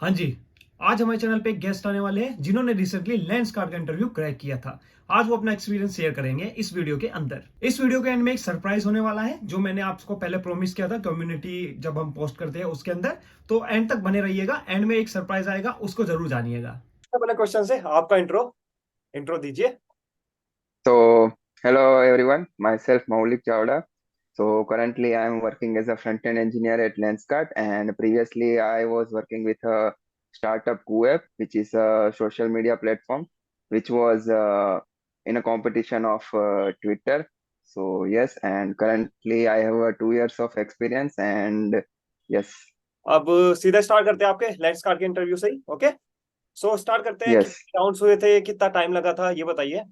हाँ जी। आज हमारे चैनल पे एक गेस्ट आने वाले हैं जिन्होंने रिसेंटली लेंस कार्ड का इंटरव्यू क्रैक किया था। आज वो अपना एक्सपीरियंस शेयर करेंगे इस वीडियो के अंदर। इस वीडियो के एंड में एक सरप्राइज होने वाला है जो मैंने आपको पहले प्रॉमिस किया था कम्युनिटी जब हम पोस्ट करते हैं उसके अंदर। तो एंड तक बने रहिएगा, एंड में एक सरप्राइज आएगा, उसको जरूर जानिएगा। पहले क्वेश्चन है आपका इंट्रो इंट्रो दीजिए। So, hello everyone, myself Maulik Chawda. So, currently I am working as a front-end engineer at Lenskart, and previously I was working with a startup QApp, which is a social media platform, which was in a competition of Twitter. So, yes, and currently I have 2 years of experience, and yes, अब सीधा start करते हैं आपके lens card के interview से ही। Okay, so start करते हैं। yes. कितने राउंड्स हुए थे, कितना टाइम लगा था, ये बताइए।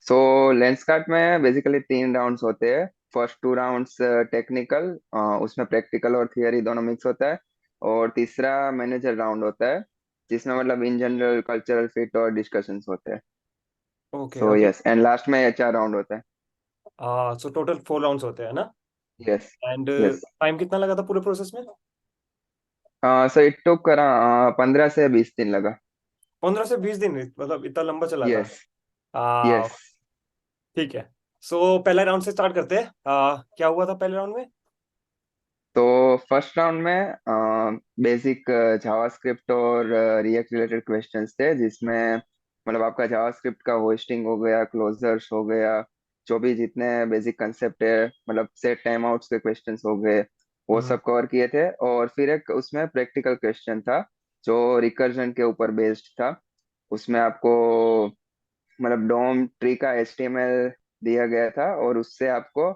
सो लेंसकार्ट में बेसिकली 3 राउंड्स होते हैं। फर्स्ट 2 राउंड्स टेक्निकल, उसमें प्रैक्टिकल और थियरी दोनों मिक्स होता है। और तीसरा मैनेजर राउंड होता है, जिसमें मतलब इन जनरल कल्चरल फिट और डिस्कशंस होते हैं। Okay so okay. Yes, and last में एचआर राउंड होता है। सो टोटल 4 राउंड्स होते हैं ना। Yes, and yes. टाइम कितना लगा था पूरे प्रोसेस में? सो इट टुक करा 15 से 20 दिन लगा। 15 से 20 दिन, मतलब इतना लंबा चला था। यस, आ, यस। ठीक है। सो पहले राउंड से स्टार्ट करते हैं। क्या हुआ था पहले राउंड में? तो फर्स्ट राउंड में बेसिक जावास्क्रिप्ट और रिएक्ट रिलेटेड क्वेश्चंस थे, जिसमें मतलब आपका जावास्क्रिप्ट का होस्टिंग हो गया, क्लोजर्स हो गया, जो भी जितने बेसिक कंसेप्ट है, मतलब सेट टाइम आउट्स के क्वेश्चंस हो गए, वो हम्म। सब कवर किए थे। और फिर एक उसमें प्रैक्टिकल क्वेश्चन था जो रिकर्जन के ऊपर बेस्ड था। उसमें आपको मतलब डोम ट्री का एचटीएमएल दिया गया था, और उससे आपको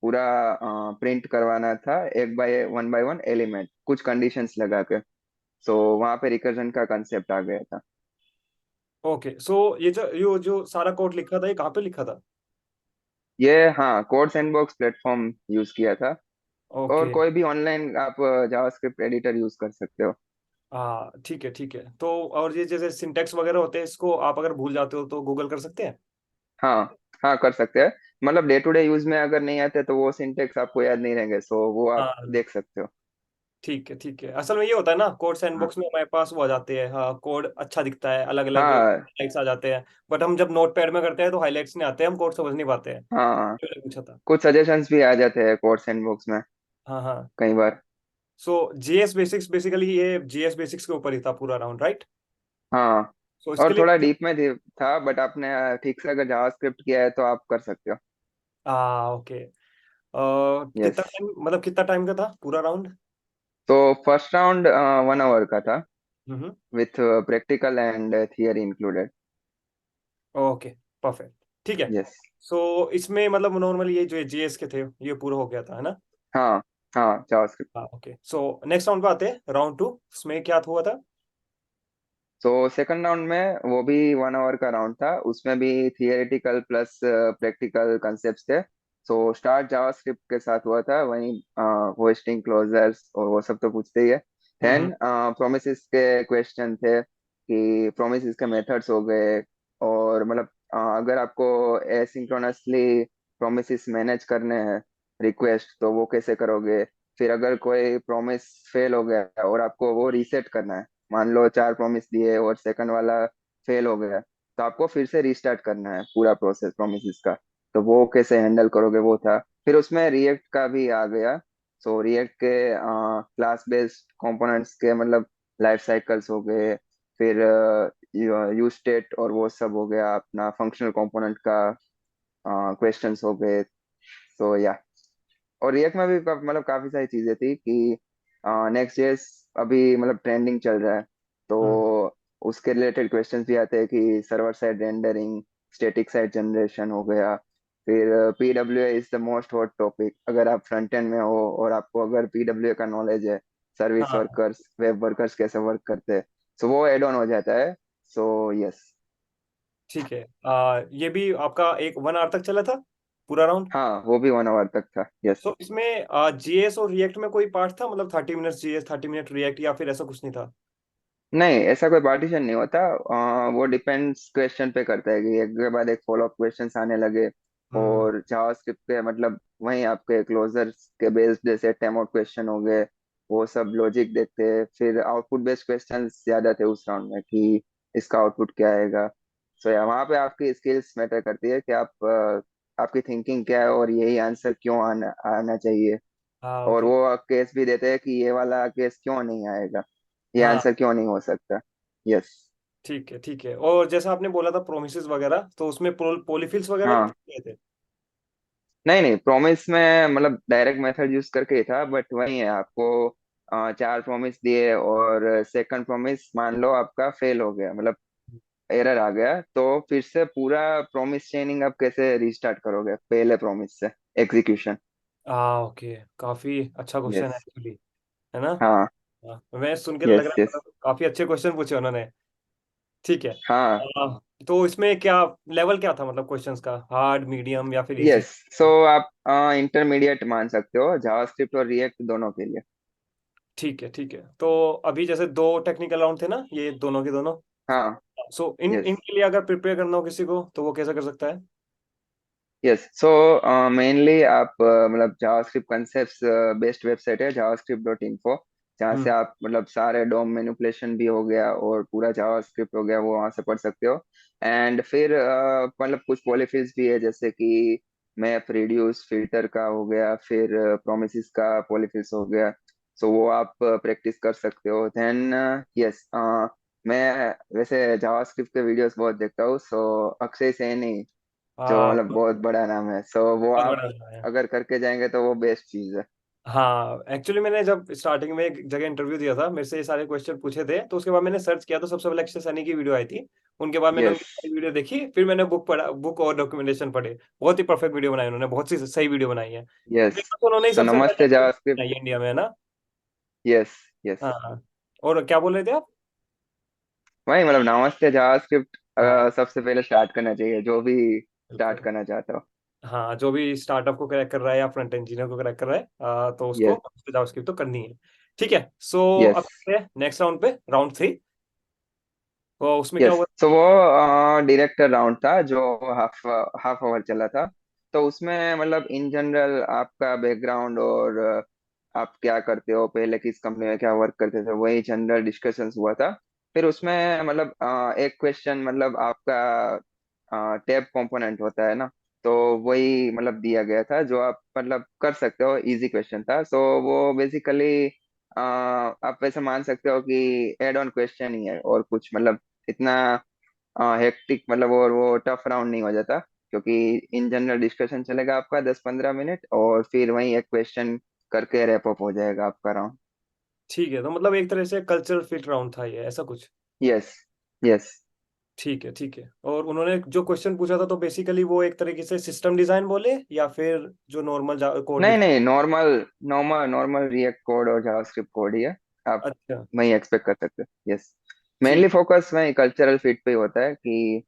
पूरा प्रिंट करवाना था, एक बाय वन एलिमेंट कुछ कंडीशंस लगा के। सो वहां पे रिकर्जन का कंसेप्ट आ गया था। ओके, सो ये जो सारा कोड लिखा था, ये कहाँ पे लिखा था? ये, हाँ, कोड सैंडबॉक्स प्लेटफॉर्म यूज किया था। और ओके। कोई भी ऑनलाइन आप जावास्क्रिप्ट एडिटर यूज कर सकते हो। हाँ ठीक है ठीक है। तो और ये जैसे सिंटेक्स वगैरह होते हैं, इसको आप अगर भूल जाते हो तो गूगल कर सकते हैं। हाँ, हाँ, कर सकते हैं। मतलब डे टू डे यूज में अगर नहीं आते तो वो सिंटेक्स आपको याद नहीं रहेंगे, सो वो आप हाँ देख सकते हो। ठीक है ठीक है। असल में ये होता है ना, कोड हाँ, सैंडबॉक्स में हमारे पास वो आ जाते हैं। हाँ, कोड अच्छा दिखता है, अलग अलग हाँ, हाइलाइट्स आ जाते हैं। बट हम जब नोट पैड में करते हैं तो हाइलाइट्स नहीं आते, हम कोड समझ नहीं पाते हैं। हाँ। तो मैंने पूछा था। कुछ सजेशंस भी आ जाते हैं कोड सैंडबॉक्स में हाँ हाँ। कई बार। सो जीएस बेसिक्स, बेसिकली ये जीएस बेसिक्स के ऊपर ही था पूरा राउंड, राइट? हाँ, सो और इसके लिए थोड़ा डीप में था, बट आपने ठीक से अगर जावास्क्रिप्ट किया है तो आप कर सकते हो। ओके। यस। कितना टाइम, मतलब कितना टाइम का था पूरा राउंड? तो फर्स्ट राउंड 1 आवर का था, hmm. With practical and theory included. Okay, perfect. ठीक है। यस। सो इसमें मतलब नॉर्मली ये जो जीएस के थे ये पूरा हो गया था, है ना? हाँ, हाँ, जावास्क्रिप्ट। हाँ ओके। सो नेक्स्ट राउंड पे आते हैं, राउंड टू। इसमें क्या हुआ था? तो सेकंड राउंड में वो भी 1 आवर का राउंड था, उसमें भी थियरेटिकल प्लस प्रैक्टिकल कंसेप्ट थे। सो स्टार्ट जावास्क्रिप्ट के साथ हुआ था, वहीं होस्टिंग क्लोजर्स और वो सब तो पूछते ही है। हम्म। देन प्रोमिसेस के क्वेश्चन थे कि प्रोमिसेस के मेथड्स हो गए। और मतलब अगर आपको एसिंक्रोनसली प्रोमिसेस मैनेज करने हैं, रिक्वेस्ट, तो वो कैसे करोगे। फिर अगर कोई प्रोमिस फेल हो गया और आपको वो रीसेट करना है, मान लो 4 प्रॉमिस दिए और सेकंड वाला फेल हो गया, तो आपको फिर से रीस्टार्ट करना है पूरा प्रोसेस प्रोमिस का। तो वो कैसे हैंडल करोगे, वो था। फिर उसमें रिएक्ट का भी आ गया। सो रिएक्ट के क्लास बेस्ड कंपोनेंट्स के मतलब लाइफ साइकिल्स हो गए। फिर यूज स्टेट और वो सब हो गया, अपना फंक्शनल कंपोनेंट का क्वेश्चंस हो गए। सो या, और रिएक्ट में भी मतलब काफी सारी चीजें थी कि नेक्स्ट जेएस अभी मतलब ट्रेंडिंग चल रहा है, तो हम्म। उसके रिलेटेड क्वेश्चंस भी आते हैं कि server side rendering, static side generation हो गया। फिर PWA is the most hot topic, अगर आप फ्रंट एंड में हो और आपको अगर पीडब्ल्यूए का नॉलेज है, सर्विस हाँ वर्कर्स, वेब वर्कर्स कैसे वर्क करते हैं, सो वो एड ऑन हो जाता है। So yes. ठीक है। ये भी आपका एक 1 आवर तक चला था पूरा राउंड? हाँ, वो भी 1 आवर तक था। यस। सो इसमें जीएस और रिएक्ट में कोई पार्ट था, मतलब 30 मिनट्स जीएस 30 मिनट रिएक्ट, या फिर ऐसा कुछ नहीं था? नहीं, ऐसा कोई पार्टीशन नहीं होता। वो डिपेंड्स क्वेश्चन पे करता है कि एक के बाद एक फॉलो अप क्वेश्चंस आने लगे। हम्म। और जावास्क्रिप्ट के मतलब वहीं आपके क्लोजर्स के बेस्ड जैसे टाइम आउट क्वेश्चन हो गए, वो सब लॉजिक देखते। फिर आउटपुट बेस्ड क्वेश्चंस ज्यादा थे उस राउंड में कि इसका आउटपुट क्या आएगा। सो वहाँ पे आपकी स्किल्स मैटर करती है कि आपकी थिंकिंग क्या है और यही आंसर क्यों आना आना चाहिए। हाँ और ओके। वो केस भी देते हैं कि ये वाला केस क्यों नहीं आएगा, ये हाँ आंसर क्यों नहीं हो सकता। यस। ठीक है ठीक है। और जैसा आपने बोला था प्रोमिस वगैरह, तो उसमें पॉलीफिल्स वगैरह हाँ, किए थे? नहीं नहीं, प्रॉमिस में मतलब डायरेक्ट मेथड यूज करके ही था, बट वही है आपको 4 प्रॉमिस दिए और सेकंड प्रॉमिस मान लो आपका फेल हो गया, मतलब एरर आ गया, तो फिर से पूरा प्रॉमिस चेनिंग आप कैसे रिस्टार्ट करोगे पहले प्रॉमिस से, एग्जीक्यूशन। हाँ ओके, काफी अच्छा क्वेश्चन है यस। एक्चुअली, है ना? हाँ। हाँ, मैं सुन के लग यस रहा है यस। मतलब काफी अच्छे क्वेश्चन पूछे उन्होंने। ठीक है। हाँ। तो इसमें क्या लेवल क्या था, मतलब क्वेश्चंस का, हार्ड, मीडियम या फिर इजी? यस। सो आप इंटरमीडिएट मान सकते हो जावास्क्रिप्ट और रिएक्ट दोनों के लिए। ठीक है ठीक है। तो अभी जैसे दो टेक्निकल राउंड थे ना, ये दोनों के दोनों। हाँ। सो इन यस। इनके लिए अगर प्रिपेयर करना हो किसी को, तो वो कैसा कर सकता है? यस। सो मेनली आप मतलब जावास्क्रिप्ट कंसेप्ट्स बेस्ड वेबसाइट है javascript.info, जहाँ से हम्म। आप मतलब सारे डोम मैनिपुलेशन भी हो गया और पूरा जावास्क्रिप्ट हो गया, वो वहाँ से पढ़ सकते हो। एंड फिर मतलब कुछ पॉलीफिल्स भी है, जैसे कि मैप रिड्यूस फिल्टर का हो गया, फिर प्रोमिसेस का पॉलीफिल्स हो गया। सो वो आप प्रैक्टिस कर सकते हो। देन यस, मैं वैसे जावास्क्रिप्ट के वीडियोस बहुत देखता हूँ। सो अक्षय सैनी, जो हाँ मतलब बहुत बड़ा नाम है, सो वो बहुत आप बड़ा है। अगर करके जाएंगे तो वो बेस्ट चीज है। हाँ एक्चुअली मैंने जब स्टार्टिंग में एक जगह इंटरव्यू दिया था, मेरे से ये सारे क्वेश्चन पूछे थे, तो उसके बाद मैंने सर्च किया तो सबसे पहले अक्षय सैनी की वीडियो आई थी। उनके बाद मैंने यस। उनकी सारी वीडियो देखी, फिर मैंने बुक पढ़ा, बुक और डॉक्यूमेंटेशन पढ़े। बहुत ही परफेक्ट वीडियो बनाई उन्होंने, बहुत सी सही वीडियो बनाई है। यस। फेमस तो उन्होंने ही सो सबसे नमस्ते पहले जावास्क्रिप्ट। बनाई है इंडिया में, है ना? यस। यस। हाँ हाँ। और क्या बोल रहे थे आप? वही मतलब नमस्ते जावास्क्रिप्ट हाँ सबसे पहले स्टार्ट करना चाहिए, जो भी स्टार्ट बिल्कुल। करना चाहता हो। हाँ जो भी स्टार्टअप को क्रैक कर रहा है या फ्रंट इंजीनियर को क्रैक कर रहा है, तो उसको यस। जावास्क्रिप्ट तो करनी है। ठीक है। So yes. अब नेक्स्ट राउंड पे, राउंड 3। तो उसमें क्या यस। हुआ? सो वो डायरेक्टर राउंड था जो हाफ हाफ आवर चला था। तो उसमें मतलब इन जनरल आपका बैकग्राउंड और आप क्या करते हो, पहले किस कंपनी में क्या वर्क करते थे, वही जनरल डिस्कशंस हुआ था। फिर उसमें मतलब एक क्वेश्चन मतलब आपका टैब कंपोनेंट होता है ना, तो वही मतलब दिया गया था जो आप मतलब कर सकते हो, इजी क्वेश्चन था। सो वो बेसिकली आप वैसे मान सकते हो कि एड ऑन क्वेश्चन ही है, और कुछ मतलब इतना हेक्टिक मतलब और वो टफ राउंड नहीं हो जाता, क्योंकि इन जनरल डिस्कशन चलेगा आपका 10-15 मिनट, और फिर वही एक क्वेश्चन करके रैप अप हो जाएगा आपका राउंड। ठीक है, तो मतलब एक तरह से कल्चरल फिट राउंड था ये, ऐसा कुछ? यस। यस। ठीक है ठीक है। और उन्होंने जो क्वेश्चन पूछा था, तो बेसिकली वो एक तरीके से सिस्टम डिजाइन बोले या फिर जो नॉर्मल कोड नहीं लिखते? नहीं, normal normal normal react code और जावास्क्रिप्ट कोड ही है। आप अच्छा। वही एक्सपेक्ट कर सकते हो। यस। मेनली ठीक। फोकस वही कल्चरल फिट पे ही होता है कि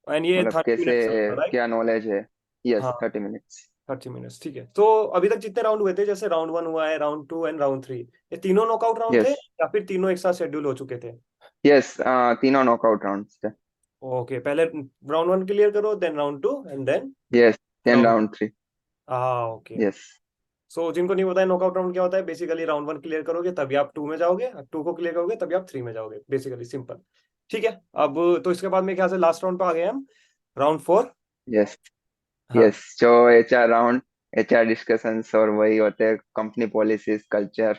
एंड ये मतलब 30 कैसे, मिनट्स था, राइट? क्या नॉलेज है। यस, हाँ 30 मिनट्स। 30 मिनट्स, ठीक है। तो अभी तक जितने राउंड हुए थे, जैसे राउंड 1 हुआ है, राउंड 2 एंड राउंड 3, ये तीनों नॉकआउट राउंड थे यस। या फिर तीनों एक साथ शेड्यूल हो चुके थे? यस। तीनों नॉकआउट राउंड्स थे। ओके, पहले राउंड 1 क्लियर करो, then round 2 and then yes. Then round. Round 3। हाँ ओके। यस। सो जिनको नहीं पता है नॉकआउट राउंड क्या होता है, बेसिकली राउंड 1 क्लियर करोगे तभी आप 2 में जाओगे, 2 को क्लियर करोगे तभी आप 3 में जाओगे, बेसिकली सिंपल। ठीक है। अब तो इसके बाद में क्या से लास्ट राउंड पे आ गए हम, राउंड 4। यस। हाँ। यस। जो एचआर राउंड, एचआर डिस्कशंस और वही होते हैं, company policies, culture.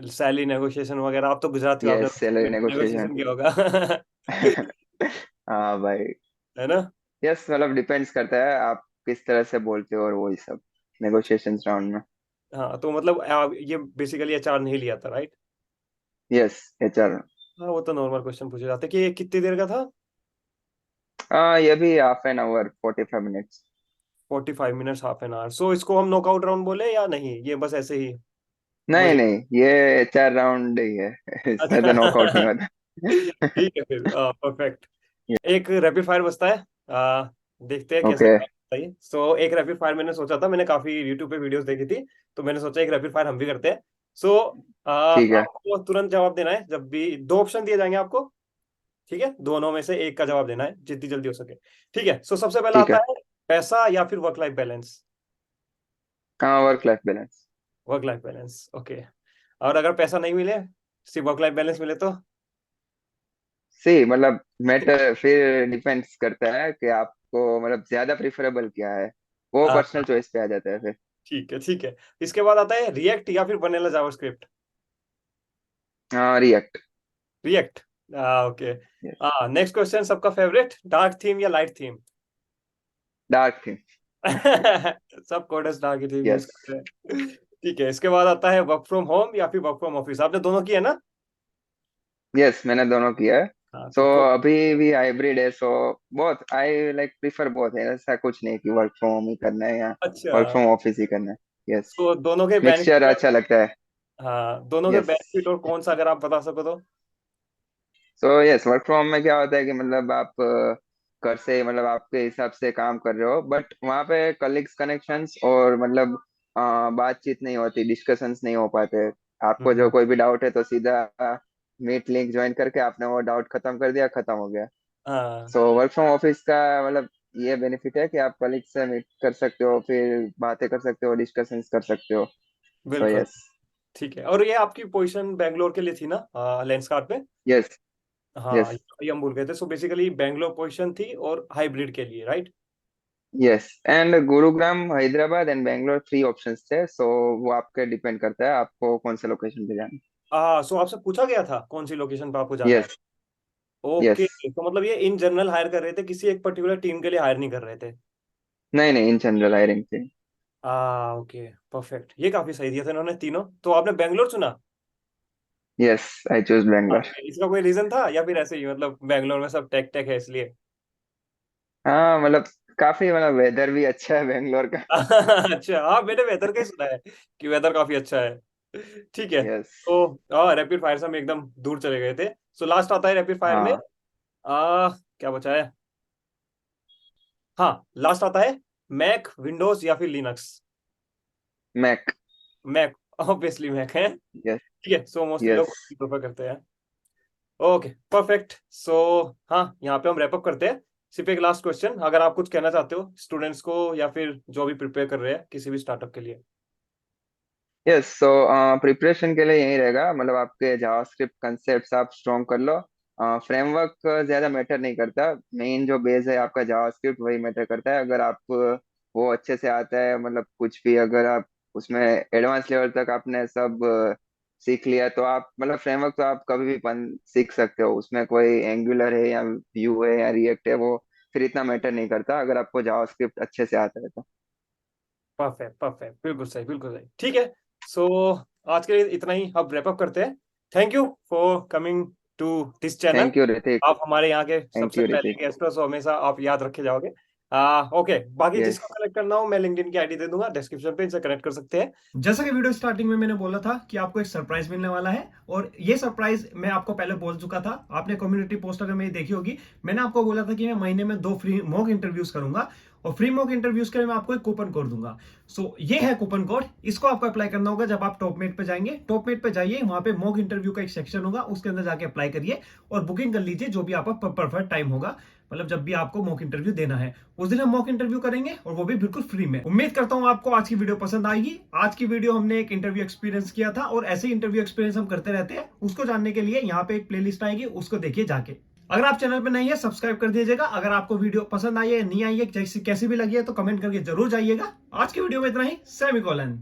Salary negotiation वगैरह, आप तो गुजराती हो, आपने यस, सैलरी नेगोशिएशन। नेगोशिएशन किया होगा। हाँ भाई। है ना? यस, मतलब डिपेंड्स करता है आप किस तरह से बोलते हो और वही सब नेगोशिएशंस राउंड में। हाँ तो मतलब ये बेसिकली एचआर नहीं लिया था, राइट? Yes, HR. हाँ वो तो नॉर्मल क्वेश्चन पूछे जाते कि ये कितनी देर का था? हाँ, ये भी half an hour, 45 minutes. 45 minutes, half an hour. So इसको हम नॉकआउट राउंड बोले या नहीं, ये बस ऐसे ही नहीं मजे? नहीं, ये एचआर राउंड ही है। इसमें तो नॉकआउट नहीं अच्छा। होता। ठीक है फिर, परफेक्ट। एक रैपिड फायर बचता है, देखते हैं कैसा ओके। क्या होता है। सो एक रैपिड फायर मैंने सोचा था, मैंने काफी यूट्यूब पे वीडियोस देखी थी, तो मैंने सोचा एक रैपिड फायर हम भी करते हैं। सो ठीक है। आपको तुरंत जवाब देना है, जब भी दो ऑप्शन दिए जाएंगे आपको। ठीक है, दोनों में से एक का जवाब देना है जितनी जल्दी हो सके। ठीक है। सो सबसे पहला ठीक आता है। है पैसा या फिर वर्क लाइफ बैलेंस? हाँ, work life balance. Work life balance, okay. और अगर पैसा नहीं मिले, सिर्फ वर्क लाइफ बैलेंस मिले तो? सी मतलब मैटर फिर डिपेंड्स करता है कि आपको मतलब ज्यादा प्रिफरेबल क्या है, वो हाँ, पर्सनल चॉइस पे आ जाता है फिर। ठीक है, ठीक है। इसके बाद आता है रिएक्ट या फिर वनीला जावास्क्रिप्ट। हाँ, react. React, okay. Next question, सबका फेवरेट, डार्क थीम या लाइट थीम? Dark theme. सब कोडर्स डार्क ही थीम यूज यस। करते हैं। ठीक है, इसके बाद आता है वर्क फ्रॉम होम या फिर वर्क फ्रॉम ऑफिस। आपने दोनों किया ना? यस, मैंने दोनों किया है। हाँ, सो तो अभी भी हाइब्रिड है, सो बहुत आई लाइक प्रिफर बहुत है, ऐसा कुछ नहीं कि वर्क फ्रॉम होम ही करना है या अच्छा, वर्क फ्रॉम ऑफिस ही करना है। यस। तो दोनों के मिक्सचर बेनिफिट। अच्छा लगता है। हाँ, दोनों के यस। बेनिफिट और कौन सा अगर आप बता सको तो? सो यस, वर्क फ्रॉम में क्या होता है कि मतलब आप घर से मतलब आपके हिसाब से काम कर रहे हो, बट वहाँ पे कलीग्स कनेक्शंस और मतलब बातचीत नहीं होती, डिस्कशंस नहीं हो पाते। आपको जो हम्म, कोई भी डाउट है तो सीधा मीट लिंक ज्वाइन करके आपने वो डाउट खत्म कर दिया, खत्म हो गया। हाँ, सो वर्क फ्रॉम ऑफिस का मतलब ये बेनिफिट है कि आप कलीग से मीट कर सकते हो, फिर बातें कर सकते हो, डिस्कशंस कर सकते हो। सो बिल्कुल। यस। ठीक है, और ये आपकी पोजीशन बैंगलोर के लिए थी ना, लेंसकार्ट पे? यस। हाँ, यस। ये हम भूल गए थे। सो बेसिकली बैंगलोर पोजीशन थी और हाइब्रिड के लिए, right? Yes and Gurugram, Hyderabad and Bangalore 3 options थे, सो वो आपके डिपेंड करता है आपको कौन से लोकेशन पे जाना हाँ, सो आपसे पूछा गया था कौन सी लोकेशन पे आपको है। जाना है? यस। Okay, yes. तो मतलब ये इन जनरल हायर कर रहे थे, किसी एक पर्टिकुलर टीम के लिए हायर नहीं कर रहे थे? नहीं नहीं, इन जनरल हायरिंग थी। Okay, perfect. ये काफी सही दिया था इन्होंने तीनों। तो आपने बैंगलोर चुना? यस, आई चूज हाँ, बैंगलोर। इसका कोई रीजन था या फिर ऐसे ही, मतलब बैंगलोर में सब टेक टेक है इसलिए? हाँ मतलब काफी मतलब वेदर भी अच्छा है बैंगलोर का। अच्छा, हाँ, मैंने वेदर का ही सुना है कि वेदर काफी अच्छा है। ठीक है, यस। तो रैपिड फायर से हम एकदम दूर चले गए थे। सो लास्ट आता है रैपिड फायर में, हाँ। क्या बचा है? हाँ, लास्ट आता है मैक, विंडोज या फिर Linux. Mac. Mac, obviously Mac है। यस। ठीक है, सो मोस्टली लोग यस। प्रेफर करते हैं। Okay, perfect. सो हाँ, यहाँ पे हम रैप अप करते हैं। सिर्फ एक लास्ट क्वेश्चन, अगर आप कुछ कहना चाहते हो स्टूडेंट्स को या फिर जो भी प्रिपेयर कर रहे हैं किसी भी स्टार्टअप के लिए। यस। सो प्रिपरेशन के लिए यही रहेगा, मतलब आपके जावास्क्रिप्ट कंसेप्ट्स आप स्ट्रॉन्ग कर लो। फ्रेमवर्क ज्यादा मैटर नहीं करता, मेन जो बेस है आपका जावास्क्रिप्ट वही मैटर करता है। अगर आप वो अच्छे से आता है, मतलब कुछ भी अगर आप उसमें एडवांस लेवल तक आपने सब सीख लिया, तो आप मतलब फ्रेमवर्क तो आप कभी भी सीख सकते हो। उसमें कोई एंगुलर है या व्यू है या रिएक्ट है, वो फिर इतना मैटर नहीं करता अगर आपको जावास्क्रिप्ट अच्छे से आता है तो। परफेक्ट, परफेक्ट, बिल्कुल सही, बिल्कुल सही। ठीक है, सो आज के लिए इतना ही, अब रैप अप करते हैं। Thank you for coming to this channel. Thank you Hrithik. आप हमारे यहाँ के थैंक सबसे यू पहले ऋतिक। गेस्ट हो, सो हमेशा आप याद रखे जाओगे। ओके, बाकी यस। जिसको कनेक्ट करना हो मैं लिंक्डइन की आईडी दे दूंगा डिस्क्रिप्शन पे, इनसे कनेक्ट कर सकते हैं। जैसा कि वीडियो स्टार्टिंग में मैंने बोला था कि आपको एक सरप्राइज मिलने वाला है, और ये सरप्राइज मैं आपको पहले बोल चुका था। आपने कम्युनिटी पोस्ट अगर मेरी देखी होगी, मैंने आपको बोला था कि मैं महीने में 2 फ्री मॉक इंटरव्यूज करूंगा, और फ्री मॉक इंटरव्यूज के लिए मैं आपको एक कूपन कोड दूंगा। सो ये है कूपन कोड, इसको आपको अप्लाई करना होगा। जब आप टॉपमेट पे जाएंगे, टॉपमेट पे जाइए, वहां पे मॉक इंटरव्यू का एक सेक्शन होगा, उसके अंदर जाके अप्लाई करिए और बुकिंग कर लीजिए जो भी आपका परफेक्ट टाइम होगा, मतलब जब भी आपको मॉक इंटरव्यू देना है उस दिन हम मॉक इंटरव्यू करेंगे, और वो भी बिल्कुल फ्री में। उम्मीद करता हूं आपको आज की वीडियो पसंद आएगी। आज की वीडियो हमने एक इंटरव्यू एक्सपीरियंस किया था, और ऐसे इंटरव्यू एक्सपीरियंस हम करते रहते हैं। उसको जानने के लिए यहाँ पे एक प्लेलिस्ट आएगी, उसको देखिए जाके। अगर आप चैनल पे नहीं है, सब्सक्राइब कर दीजिएगा। अगर आपको वीडियो पसंद आई है, नहीं आई है, कैसी भी लगी है, तो कमेंट करके जरूर जाइएगा। आज की वीडियो में इतना ही। सेमीकोलन।